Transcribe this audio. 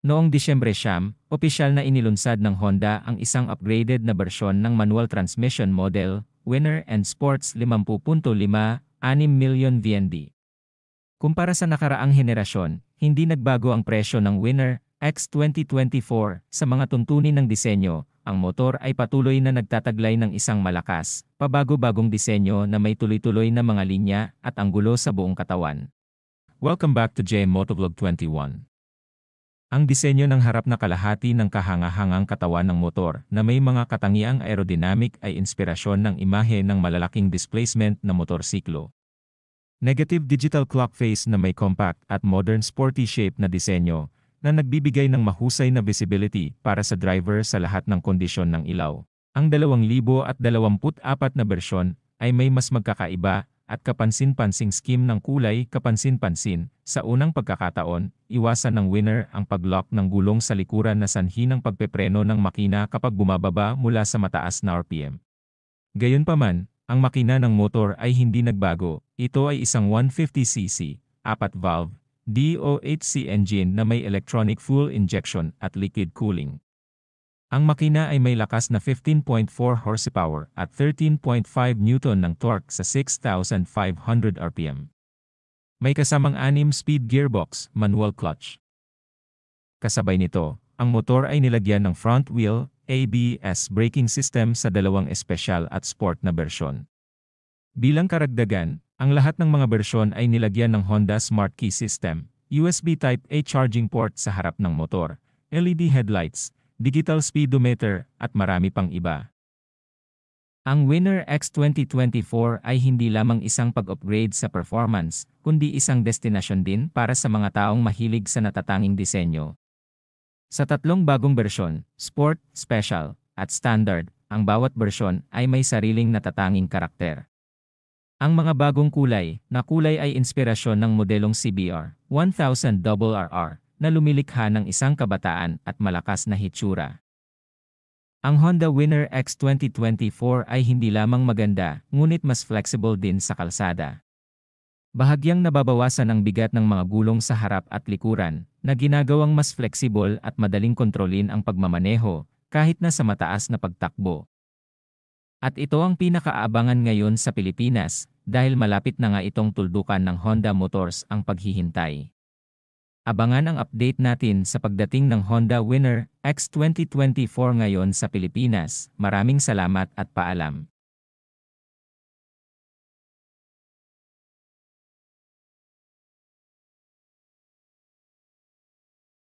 Noong Disyembre 9, opisyal na inilunsad ng Honda ang isang upgraded na bersyon ng manual transmission model, Winner and Sports 50.5, 6 million VND. Kumpara sa nakaraang henerasyon, hindi nagbago ang presyo ng Winner X 2024 sa mga tuntunin ng disenyo. Ang motor ay patuloy na nagtataglay ng isang malakas, pabago-bagong disenyo na may tuloy-tuloy na mga linya at anggulo sa buong katawan. Welcome back to JM Motovlog 21. Ang disenyo ng harap na kalahati ng kahanga-hangang katawan ng motor na may mga katangiang aerodynamic ay inspirasyon ng imahe ng malalaking displacement na motorsiklo. Negative digital clock face na may compact at modern sporty shape na disenyo na nagbibigay ng mahusay na visibility para sa driver sa lahat ng kondisyon ng ilaw. Ang 2024 na bersyon ay may mas magkakaiba at kapansin-pansing scheme ng kulay kapansin-pansin. Sa unang pagkakataon, iwasan ng Winner ang pag-lock ng gulong sa likuran na sanhi ng pagpepreno ng makina kapag bumababa mula sa mataas na RPM. Gayunpaman, ang makina ng motor ay hindi nagbago. Ito ay isang 150cc, 4-valve, DOHC engine na may electronic fuel injection at liquid cooling. Ang makina ay may lakas na 15.4 horsepower at 13.5 newton ng torque sa 6,500 RPM. May kasamang 6-speed gearbox, manual clutch. Kasabay nito, ang motor ay nilagyan ng front wheel, ABS braking system sa dalawang espesyal at sport na bersyon. Bilang karagdagan, ang lahat ng mga bersyon ay nilagyan ng Honda Smart Key System, USB Type-A charging port sa harap ng motor, LED headlights, digital speedometer, at marami pang iba. Ang Winner X 2024 ay hindi lamang isang pag-upgrade sa performance, kundi isang destinasyon din para sa mga taong mahilig sa natatanging disenyo. Sa tatlong bagong bersyon, Sport, Special, at Standard, ang bawat bersyon ay may sariling natatanging karakter. Ang mga bagong kulay ay inspirasyon ng modelong CBR 1000 RR, na lumilikha ng isang kabataan at malakas na hitsura. Ang Honda Winner X 2024 ay hindi lamang maganda, ngunit mas flexible din sa kalsada. Bahagyang nababawasan ang bigat ng mga gulong sa harap at likuran, na ginagawang mas flexible at madaling kontrolin ang pagmamaneho, kahit na sa mataas na pagtakbo. At ito ang pinakaabangan ngayon sa Pilipinas, dahil malapit na nga itong tuldukan ng Honda Motors ang paghihintay. Abangan ang update natin sa pagdating ng Honda Winner X 2024 ngayon sa Pilipinas. Maraming salamat at paalam.